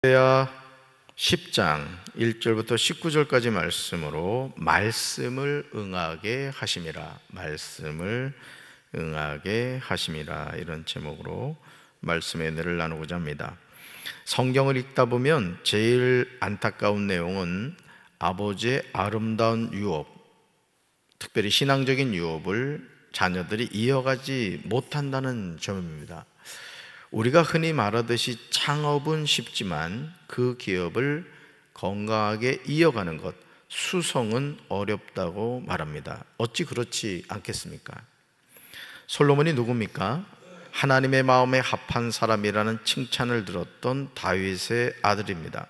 호세아 10장 1절부터 19절까지 말씀으로 말씀을 응하게 하심이라, 말씀을 응하게 하심이라, 이런 제목으로 말씀의 은혜를 나누고자 합니다. 성경을 읽다 보면 제일 안타까운 내용은 아버지의 아름다운 유업, 특별히 신앙적인 유업을 자녀들이 이어가지 못한다는 점입니다. 우리가 흔히 말하듯이 창업은 쉽지만 그 기업을 건강하게 이어가는 것, 수성은 어렵다고 말합니다. 어찌 그렇지 않겠습니까? 솔로몬이 누굽니까? 하나님의 마음에 합한 사람이라는 칭찬을 들었던 다윗의 아들입니다.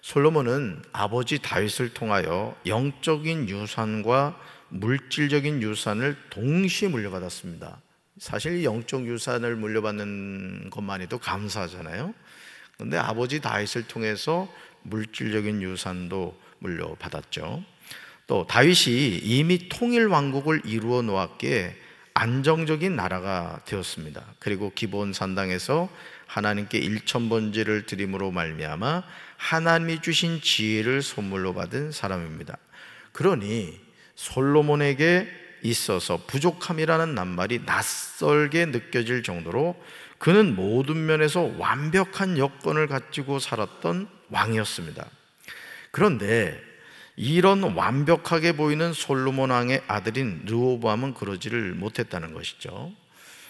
솔로몬은 아버지 다윗을 통하여 영적인 유산과 물질적인 유산을 동시에 물려받았습니다. 사실 영적 유산을 물려받는 것만 해도 감사하잖아요. 그런데 아버지 다윗을 통해서 물질적인 유산도 물려받았죠. 또 다윗이 이미 통일 왕국을 이루어 놓았기에 안정적인 나라가 되었습니다. 그리고 기브온 산당에서 하나님께 일천번제를 드림으로 말미암아 하나님이 주신 지혜를 선물로 받은 사람입니다. 그러니 솔로몬에게 있어서 부족함이라는 낱말이 낯설게 느껴질 정도로 그는 모든 면에서 완벽한 여건을 가지고 살았던 왕이었습니다. 그런데 이런 완벽하게 보이는 솔로몬 왕의 아들인 르호보암은 그러지를 못했다는 것이죠.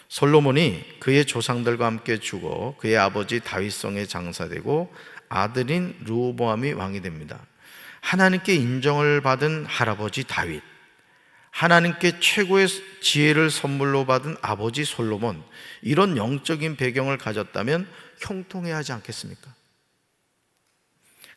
솔로몬이 그의 조상들과 함께 죽어 그의 아버지 다윗성에 장사되고 아들인 르호보암이 왕이 됩니다. 하나님께 인정을 받은 할아버지 다윗, 하나님께 최고의 지혜를 선물로 받은 아버지 솔로몬, 이런 영적인 배경을 가졌다면 형통해야 하지 않겠습니까?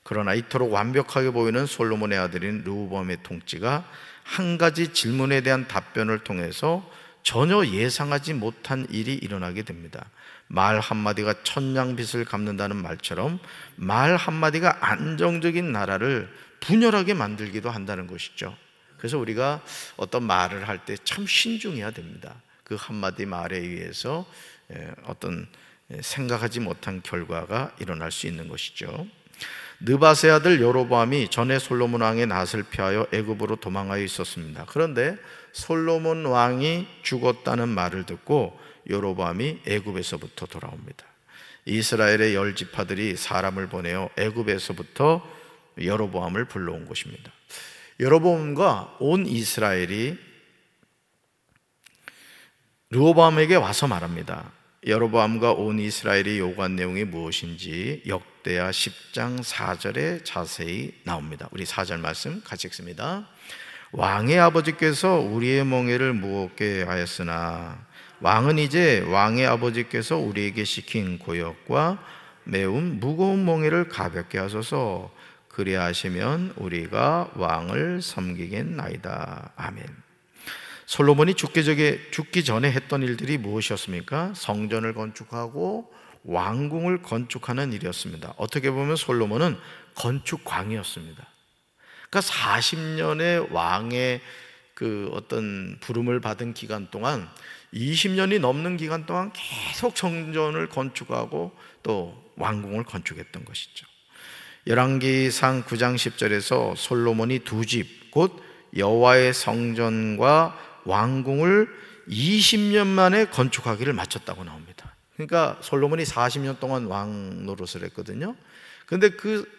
그러나 이토록 완벽하게 보이는 솔로몬의 아들인 르호보암의 통치가 한 가지 질문에 대한 답변을 통해서 전혀 예상하지 못한 일이 일어나게 됩니다. 말 한마디가 천냥빚을 갚는다는 말처럼 말 한마디가 안정적인 나라를 분열하게 만들기도 한다는 것이죠. 그래서 우리가 어떤 말을 할 때 참 신중해야 됩니다. 그 한마디 말에 의해서 어떤 생각하지 못한 결과가 일어날 수 있는 것이죠. 느밧의 아들 여로보암이 전에 솔로몬 왕의 낯을 피하여 애굽으로 도망하여 있었습니다. 그런데 솔로몬 왕이 죽었다는 말을 듣고 여로보암이 애굽에서부터 돌아옵니다. 이스라엘의 10지파들이 사람을 보내어 애굽에서부터 여로보암을 불러온 것입니다. 여로보암과 온 이스라엘이 르호보암에게 와서 말합니다. 여로보암과 온 이스라엘이 요구한 내용이 무엇인지 역대하 10장 4절에 자세히 나옵니다. 우리 4절 말씀 같이 읽습니다. 왕의 아버지께서 우리의 멍에를 무겁게 하였으나 왕은 이제 왕의 아버지께서 우리에게 시킨 고역과 매우 무거운 멍에를 가볍게 하소서. 그리하시면 우리가 왕을 섬기겠나이다. 아멘. 솔로몬이 죽기 전에 했던 일들이 무엇이었습니까? 성전을 건축하고 왕궁을 건축하는 일이었습니다. 어떻게 보면 솔로몬은 건축광이었습니다. 그러니까 40년의 왕의 그 어떤 부름을 받은 기간 동안 20년이 넘는 기간 동안 계속 성전을 건축하고 또 왕궁을 건축했던 것이죠. 열왕기상 9장 10절에서 솔로몬이 두 집, 곧 여호와의 성전과 왕궁을 20년 만에 건축하기를 마쳤다고 나옵니다. 그러니까 솔로몬이 40년 동안 왕 노릇을 했거든요. 그런데 그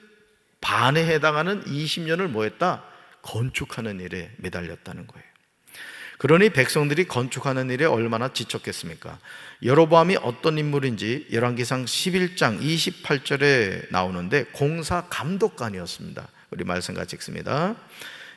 반에 해당하는 20년을 뭐 했다? 건축하는 일에 매달렸다는 거예요. 그러니 백성들이 건축하는 일에 얼마나 지쳤겠습니까? 여로보암이 어떤 인물인지 열왕기상 11장 28절에 나오는데 공사 감독관이었습니다. 우리 말씀 같이 읽습니다.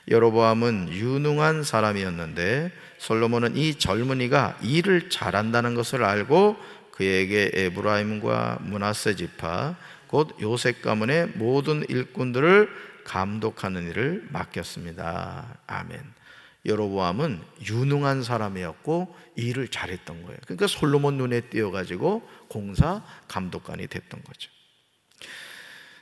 여로보암은 유능한 사람이었는데 솔로몬은 이 젊은이가 일을 잘한다는 것을 알고 그에게 에브라임과 므낫세 지파 곧 요셉 가문의 모든 일꾼들을 감독하는 일을 맡겼습니다. 아멘. 여로보암은 유능한 사람이었고 일을 잘했던 거예요. 그러니까 솔로몬 눈에 띄어가지고 공사 감독관이 됐던 거죠.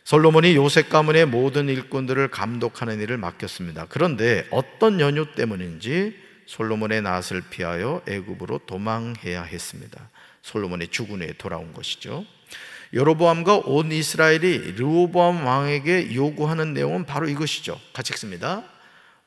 솔로몬이 요셉 가문의 모든 일꾼들을 감독하는 일을 맡겼습니다. 그런데 어떤 연유 때문인지 솔로몬의 낯을 피하여 애굽으로 도망해야 했습니다. 솔로몬이 죽은 후에 돌아온 것이죠. 여로보암과 온 이스라엘이 르호보암 왕에게 요구하는 내용은 바로 이것이죠. 같이 읽습니다.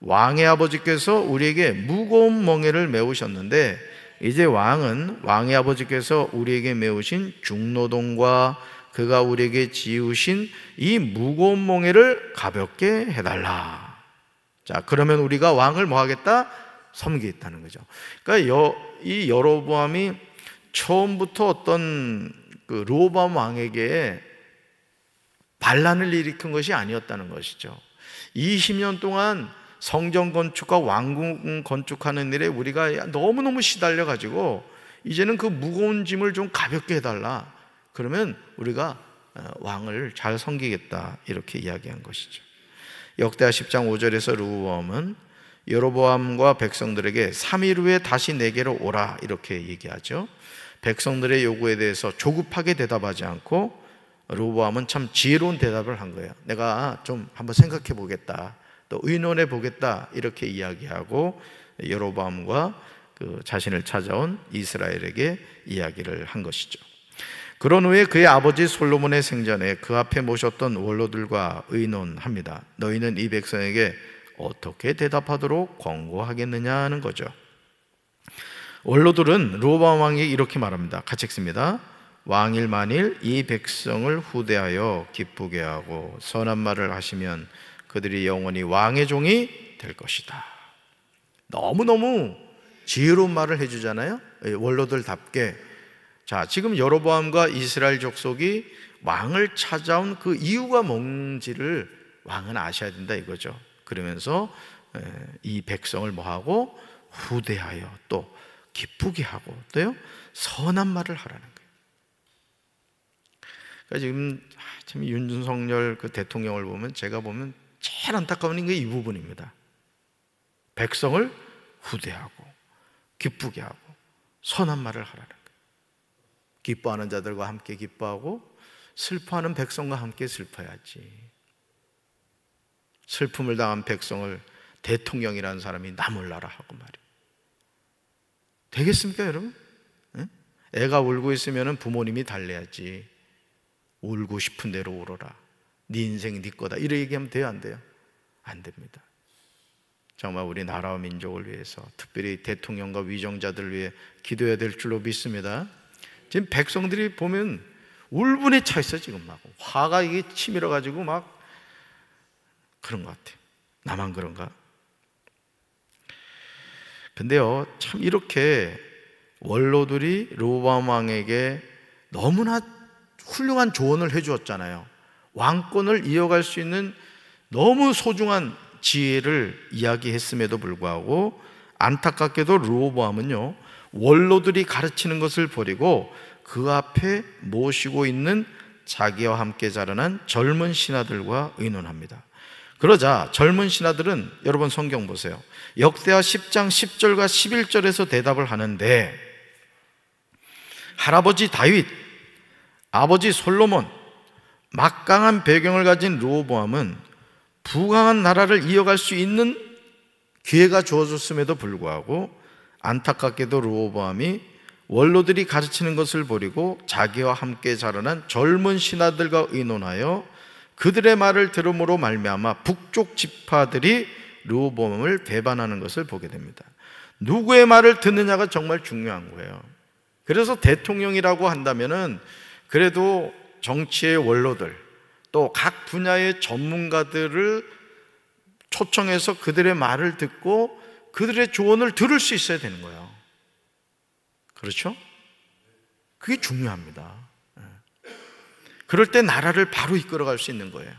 왕의 아버지께서 우리에게 무거운 멍에를 메우셨는데 이제 왕의 아버지께서 우리에게 메우신 중노동과 그가 우리에게 지으신 이 무거운 멍에를 가볍게 해달라. 자, 그러면 우리가 왕을 뭐 하겠다? 섬기겠다는 거죠. 그러니까 이 여로보암이 처음부터 어떤 그 르호보암 왕에게 반란을 일으킨 것이 아니었다는 것이죠. 20년 동안 성전 건축과 왕궁 건축하는 일에 우리가 너무너무 시달려 가지고 이제는 그 무거운 짐을 좀 가볍게 해달라. 그러면 우리가 왕을 잘 섬기겠다, 이렇게 이야기한 것이죠. 역대하 10장 5절에서 르호보암은 여로보암과 백성들에게 3일 후에 다시 내게로 오라, 이렇게 얘기하죠. 백성들의 요구에 대해서 조급하게 대답하지 않고 르호보암은 참 지혜로운 대답을 한 거예요. 내가 좀 한번 생각해 보겠다, 또 의논해 보겠다, 이렇게 이야기하고 여로보암과 그 자신을 찾아온 이스라엘에게 이야기를 한 것이죠. 그런 후에 그의 아버지 솔로몬의 생전에 그 앞에 모셨던 원로들과 의논합니다. 너희는 이 백성에게 어떻게 대답하도록 권고하겠느냐 는 거죠. 원로들은 르호보암 왕에게 이렇게 말합니다. 같이 읽습니다. 왕일 만일 이 백성을 후대하여 기쁘게 하고 선한 말을 하시면 그들이 영원히 왕의 종이 될 것이다. 너무너무 지혜로운 말을 해주잖아요, 원로들답게. 자, 지금 여로보암과 이스라엘 족속이 왕을 찾아온 그 이유가 뭔지를 왕은 아셔야 된다 이거죠. 그러면서 이 백성을 뭐하고 후대하여 또 기쁘게 하고 또요 선한 말을 하라는 거예요. 그러니까 지금 참 윤석열 그 대통령을 보면 제가 보면 제일 안타까운 게 이 부분입니다. 백성을 후대하고 기쁘게 하고 선한 말을 하라는 거예요. 기뻐하는 자들과 함께 기뻐하고 슬퍼하는 백성과 함께 슬퍼야지. 슬픔을 당한 백성을 대통령이라는 사람이 나 몰라라 하고 말이에요. 되겠습니까, 여러분? 애가 울고 있으면 부모님이 달래야지. 울고 싶은 대로 울어라. 네 인생 네 거다. 이렇게 얘기하면 돼요, 안 돼요? 안 됩니다. 정말 우리 나라와 민족을 위해서, 특별히 대통령과 위정자들을 위해 기도해야 될 줄로 믿습니다. 지금 백성들이 보면 울분에 차 있어. 지금 막 화가 이게 치밀어 가지고 막 그런 것 같아요. 나만 그런가? 근데요, 참 이렇게 원로들이 르호보암 왕에게 너무나 훌륭한 조언을 해주었잖아요. 왕권을 이어갈 수 있는 너무 소중한 지혜를 이야기했음에도 불구하고 안타깝게도 르호보암은요, 원로들이 가르치는 것을 버리고 그 앞에 모시고 있는 자기와 함께 자라난 젊은 신하들과 의논합니다. 그러자 젊은 신하들은, 여러분 성경 보세요. 역대하 10장 10절과 11절에서 대답을 하는데, 할아버지 다윗, 아버지 솔로몬, 막강한 배경을 가진 르호보암은 부강한 나라를 이어갈 수 있는 기회가 주어졌음에도 불구하고 안타깝게도 르호보암이 원로들이 가르치는 것을 버리고 자기와 함께 자라난 젊은 신하들과 의논하여 그들의 말을 들음으로 말미암아 북쪽 지파들이 르호보암을 배반하는 것을 보게 됩니다. 누구의 말을 듣느냐가 정말 중요한 거예요. 그래서 대통령이라고 한다면은 그래도 정치의 원로들, 또 각 분야의 전문가들을 초청해서 그들의 말을 듣고 그들의 조언을 들을 수 있어야 되는 거예요. 그렇죠? 그게 중요합니다. 그럴 때 나라를 바로 이끌어갈 수 있는 거예요.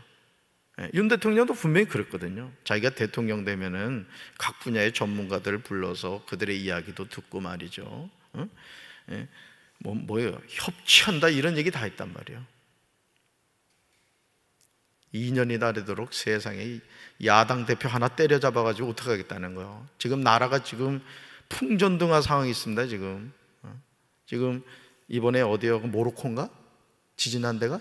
윤 대통령도 분명히 그랬거든요. 자기가 대통령 되면은 각 분야의 전문가들을 불러서 그들의 이야기도 듣고 말이죠. 뭐예요? 협치한다, 이런 얘기 다 했단 말이에요. 2년이나 되도록 세상에 야당 대표 하나 때려잡아가지고 어떻게 하겠다는 거예요. 지금 나라가 지금 풍전등화 상황이 있습니다. 지금 이번에 어디요? 모로코인가? 지진한 데가?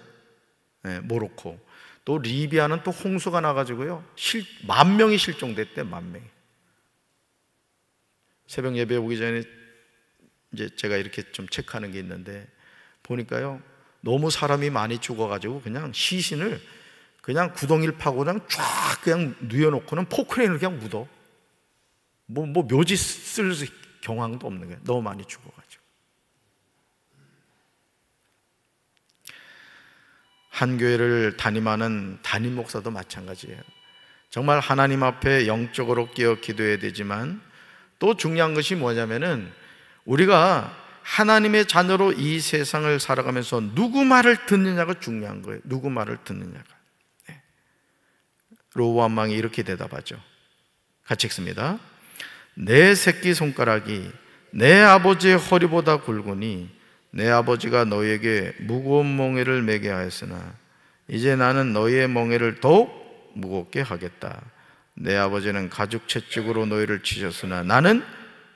네, 모로코. 또 리비아는 또 홍수가 나가지고요, 10,000명이 실종됐대. 10,000명이. 새벽 예배 오기 전에 이제 제가 이렇게 좀 체크하는 게 있는데 보니까요, 너무 사람이 많이 죽어가지고 그냥 시신을 그냥 구덩이를 파고 그냥 쫙 그냥 뉘어놓고는 포크레인을 그냥 묻어. 뭐 묘지 쓸 경황도 없는 거예요. 너무 많이 죽어가지고. 한 교회를 담임하는 담임 목사도 마찬가지예요. 정말 하나님 앞에 영적으로 깨어 기도해야 되지만 또 중요한 것이 뭐냐면은 우리가 하나님의 자녀로 이 세상을 살아가면서 누구 말을 듣느냐가 중요한 거예요. 누구 말을 듣느냐가. 로보암 왕이 이렇게 대답하죠. 같이 읽습니다. 내 새끼손가락이 내 아버지의 허리보다 굵으니 내 아버지가 너희에게 무거운 멍에를 매게 하였으나 이제 나는 너희의 멍에를 더욱 무겁게 하겠다. 내 아버지는 가죽 채찍으로 너희를 치셨으나 나는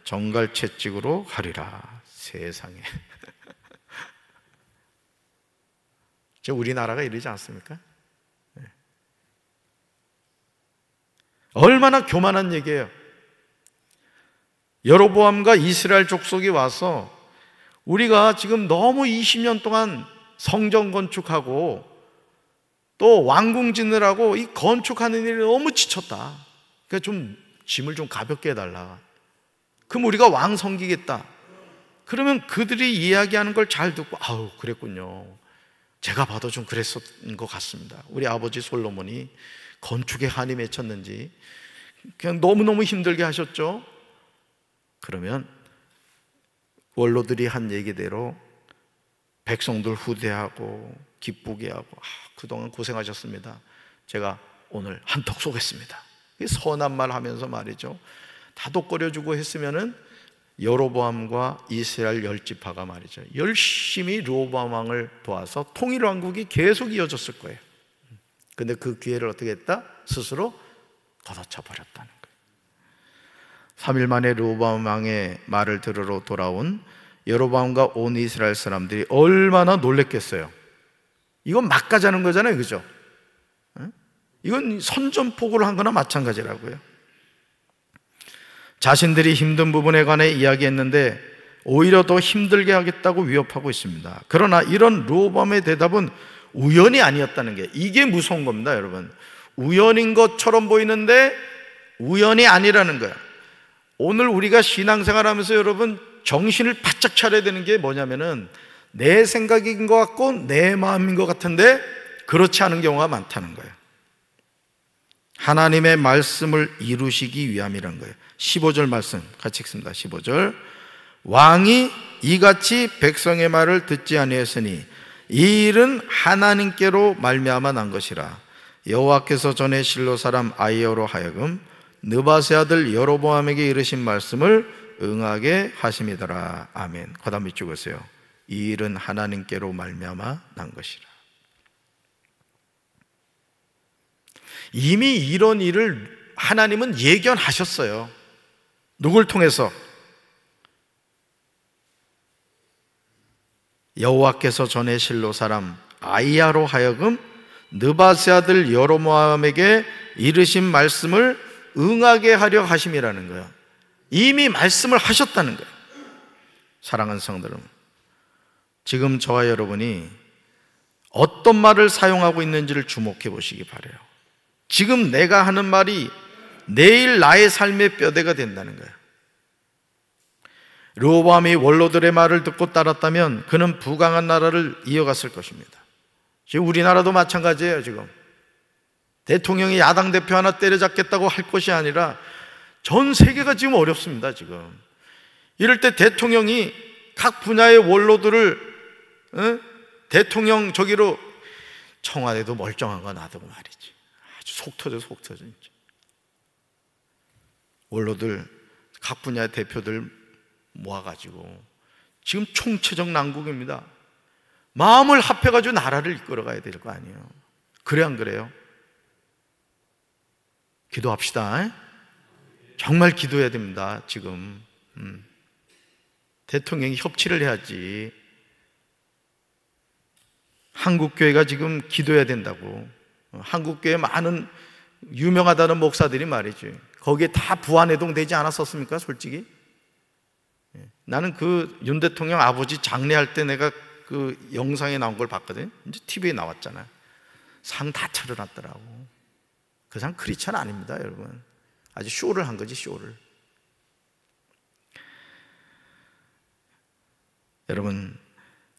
정갈 채찍으로 하리라. 세상에. 우리나라가 이러지 않습니까? 얼마나 교만한 얘기예요. 여로보암과 이스라엘 족속이 와서 우리가 지금 너무 20년 동안 성전 건축하고 또 왕궁 짓느라고 이 건축하는 일이 너무 지쳤다. 그러니까 좀 짐을 좀 가볍게 해달라. 그럼 우리가 왕 섬기겠다. 그러면 그들이 이야기하는 걸 잘 듣고 아우 그랬군요. 제가 봐도 좀 그랬었던 것 같습니다. 우리 아버지 솔로몬이 건축에 한이 맺혔는지 그냥 너무너무 힘들게 하셨죠. 그러면 원로들이 한 얘기대로 백성들 후대하고 기쁘게 하고 그동안 고생하셨습니다. 제가 오늘 한턱 쏘겠습니다. 선한 말 하면서 말이죠. 다독거려주고 했으면은 여로보암과 이스라엘 10지파가 말이죠. 열심히 르호보암 왕을 도와서 통일 왕국이 계속 이어졌을 거예요. 근데 그 기회를 어떻게 했다? 스스로 걷어차 버렸다는 거예요. 3일 만에 르호보암 왕의 말을 들으러 돌아온 여로보암과 온 이스라엘 사람들이 얼마나 놀랬겠어요. 이건 막 가자는 거잖아요, 그죠? 이건 선전포고를 한 거나 마찬가지라고요. 자신들이 힘든 부분에 관해 이야기했는데 오히려 더 힘들게 하겠다고 위협하고 있습니다. 그러나 이런 르호보암의 대답은 우연이 아니었다는 게 이게 무서운 겁니다, 여러분. 우연인 것처럼 보이는데 우연이 아니라는 거예요. 오늘 우리가 신앙생활하면서 여러분 정신을 바짝 차려야 되는 게 뭐냐면은 내 생각인 것 같고 내 마음인 것 같은데 그렇지 않은 경우가 많다는 거예요. 하나님의 말씀을 이루시기 위함이란 거예요. 15절 말씀 같이 읽습니다. 15절 왕이 이같이 백성의 말을 듣지 아니하였으니 이 일은 하나님께로 말미암아 난 것이라. 여호와께서 전에 실로 사람 아히야로 하여금 느바세 아들 여로보암에게 이르신 말씀을 응하게 하심이더라. 아멘. 거다 밑줄 보세요. 이 일은 하나님께로 말미암아 난 것이라. 이미 이런 일을 하나님은 예견하셨어요. 누굴 통해서? 여호와께서 전에 실로 사람 아히야로 하여금 느바세 아들 여로보암에게 이르신 말씀을 응하게 하려 하심이라는 거예요. 이미 말씀을 하셨다는 거예요. 사랑하는 성도들, 지금 저와 여러분이 어떤 말을 사용하고 있는지를 주목해 보시기 바라요. 지금 내가 하는 말이 내일 나의 삶의 뼈대가 된다는 거예요. 르호보암이 원로들의 말을 듣고 따랐다면 그는 부강한 나라를 이어갔을 것입니다. 지금 우리나라도 마찬가지예요. 지금 대통령이 야당 대표 하나 때려잡겠다고 할 것이 아니라 전 세계가 지금 어렵습니다. 지금 이럴 때 대통령이 각 분야의 원로들을 대통령 저기로 청와대도 멀쩡한 거 놔두고 말이지. 아주 속 터져 진짜. 원로들 각 분야의 대표들 모아가지고 지금 총체적 난국입니다. 마음을 합해가지고 나라를 이끌어가야 될 거 아니에요. 그래 안 그래요? 기도합시다. 정말 기도해야 됩니다. 지금 대통령이 협치를 해야지. 한국교회가 지금 기도해야 된다고. 한국교회 많은 유명하다는 목사들이 말이지, 거기에 다 부안해동 되지 않았었습니까? 솔직히 나는 그 윤 대통령 아버지 장례할 때 내가 그 영상에 나온 걸 봤거든요. 이제 TV에 나왔잖아요. 상 다 차려놨더라고. 그 상 크리스찬 아닙니다, 여러분. 아주 쇼를 한 거지, 쇼를. 여러분,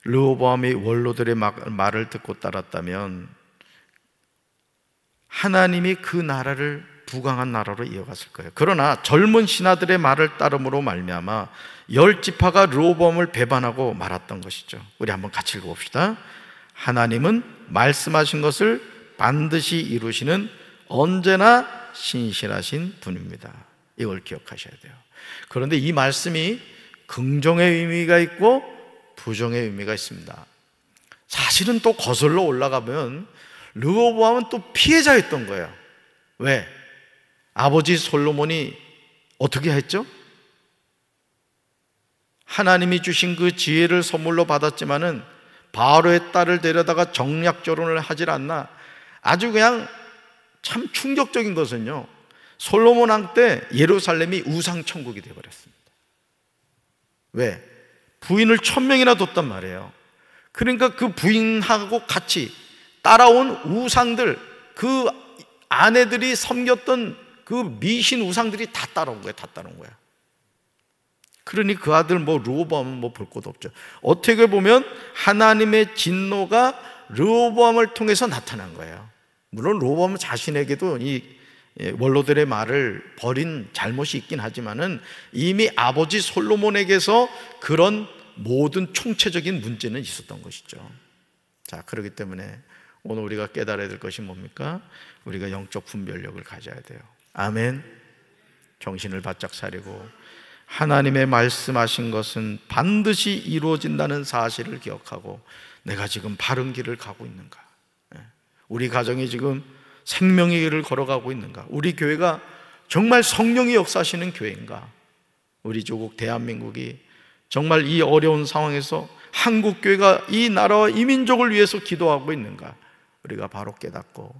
르호보암이 원로들의 말을 듣고 따랐다면 하나님이 그 나라를 부강한 나라로 이어갔을 거예요. 그러나 젊은 신하들의 말을 따름으로 말미암아 10지파가 르호보암을 배반하고 말았던 것이죠. 우리 한번 같이 읽어봅시다. 하나님은 말씀하신 것을 반드시 이루시는 언제나 신실하신 분입니다. 이걸 기억하셔야 돼요. 그런데 이 말씀이 긍정의 의미가 있고 부정의 의미가 있습니다. 사실은 또 거슬러 올라가면 르호보암은 또 피해자였던 거예요. 왜? 아버지 솔로몬이 어떻게 했죠? 하나님이 주신 그 지혜를 선물로 받았지만은 바로의 딸을 데려다가 정략 결혼을 하질 않나. 아주 그냥 참 충격적인 것은요, 솔로몬 왕 때 예루살렘이 우상천국이 되어버렸습니다. 왜? 부인을 1000명이나 뒀단 말이에요. 그러니까 그 부인하고 같이 따라온 우상들, 그 아내들이 섬겼던 그 미신 우상들이 다 따라온 거예요. 다 따라온 거야. 그러니 그 아들 르호보암은 볼 것도 없죠. 어떻게 보면 하나님의 진노가 르호보암을 통해서 나타난 거예요. 물론 르호보암 자신에게도 이 원로들의 말을 버린 잘못이 있긴 하지만은 이미 아버지 솔로몬에게서 그런 모든 총체적인 문제는 있었던 것이죠. 자, 그렇기 때문에 오늘 우리가 깨달아야 될 것이 뭡니까? 우리가 영적 분별력을 가져야 돼요. 아멘. 정신을 바짝 차리고 하나님의 말씀하신 것은 반드시 이루어진다는 사실을 기억하고 내가 지금 바른 길을 가고 있는가? 우리 가정이 지금 생명의 길을 걸어가고 있는가? 우리 교회가 정말 성령이 역사하시는 교회인가? 우리 조국 대한민국이 정말 이 어려운 상황에서 한국교회가 이 나라와 이 민족을 위해서 기도하고 있는가? 우리가 바로 깨닫고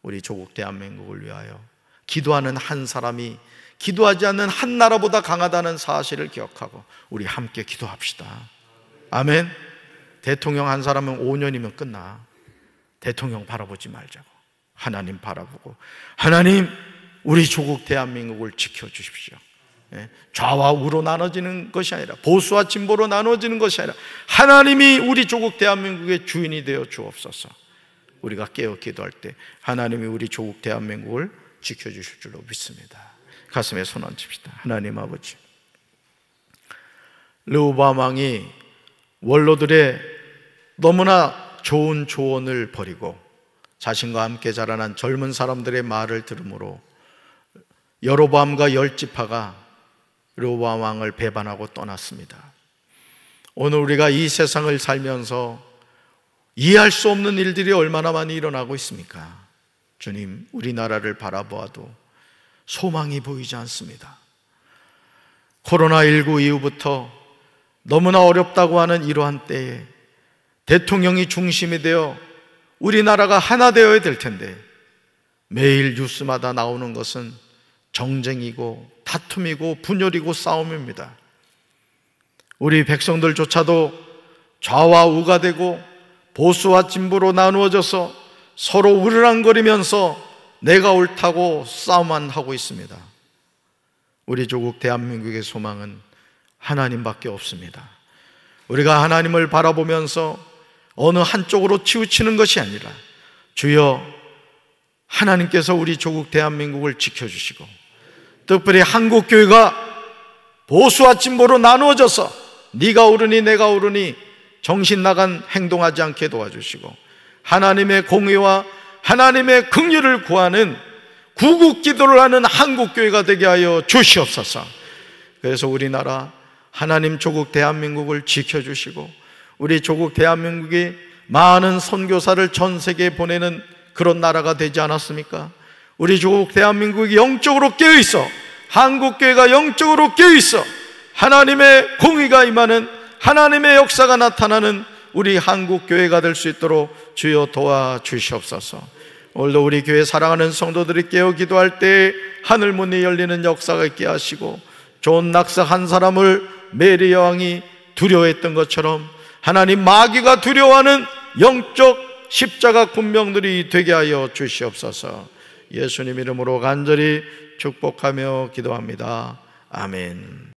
우리 조국 대한민국을 위하여 기도하는 한 사람이 기도하지 않는 한 나라보다 강하다는 사실을 기억하고 우리 함께 기도합시다. 아멘. 대통령 한 사람은 5년이면 끝나. 대통령 바라보지 말자고 하나님 바라보고, 하나님 우리 조국 대한민국을 지켜주십시오. 좌와 우로 나눠지는 것이 아니라, 보수와 진보로 나눠지는 것이 아니라 하나님이 우리 조국 대한민국의 주인이 되어 주옵소서. 우리가 깨어 기도할 때 하나님이 우리 조국 대한민국을 지켜주실 줄로 믿습니다. 가슴에 손 얹읍시다. 하나님 아버지, 르호보암 왕이 원로들의 너무나 좋은 조언을 버리고 자신과 함께 자라난 젊은 사람들의 말을 들으므로 여로보암과 10지파가 르호보암 왕을 배반하고 떠났습니다. 오늘 우리가 이 세상을 살면서 이해할 수 없는 일들이 얼마나 많이 일어나고 있습니까? 주님, 우리나라를 바라보아도 소망이 보이지 않습니다. 코로나19 이후부터 너무나 어렵다고 하는 이러한 때에 대통령이 중심이 되어 우리나라가 하나 되어야 될 텐데 매일 뉴스마다 나오는 것은 정쟁이고 다툼이고 분열이고 싸움입니다. 우리 백성들조차도 좌와 우가 되고 보수와 진보로 나누어져서 서로 우르랑거리면서 내가 옳다고 싸움만 하고 있습니다. 우리 조국 대한민국의 소망은 하나님밖에 없습니다. 우리가 하나님을 바라보면서 어느 한쪽으로 치우치는 것이 아니라 주여, 하나님께서 우리 조국 대한민국을 지켜주시고 특별히 한국교회가 보수와 진보로 나누어져서 네가 옳으니 내가 옳으니 정신 나간 행동하지 않게 도와주시고 하나님의 공의와 하나님의 긍휼을 구하는 구국기도를 하는 한국교회가 되게 하여 주시옵소서. 그래서 우리나라 하나님 조국 대한민국을 지켜주시고 우리 조국 대한민국이 많은 선교사를 전 세계에 보내는 그런 나라가 되지 않았습니까? 우리 조국 대한민국이 영적으로 깨어있어, 한국교회가 영적으로 깨어있어 하나님의 공의가 임하는, 하나님의 역사가 나타나는 우리 한국교회가 될 수 있도록 주여 도와주시옵소서. 오늘도 우리 교회 사랑하는 성도들이 깨어 기도할 때 하늘문이 열리는 역사가 있게 하시고 존 낙사 한 사람을 메리 여왕이 두려워했던 것처럼 하나님, 마귀가 두려워하는 영적 십자가 군병들이 되게 하여 주시옵소서. 예수님 이름으로 간절히 축복하며 기도합니다. 아멘.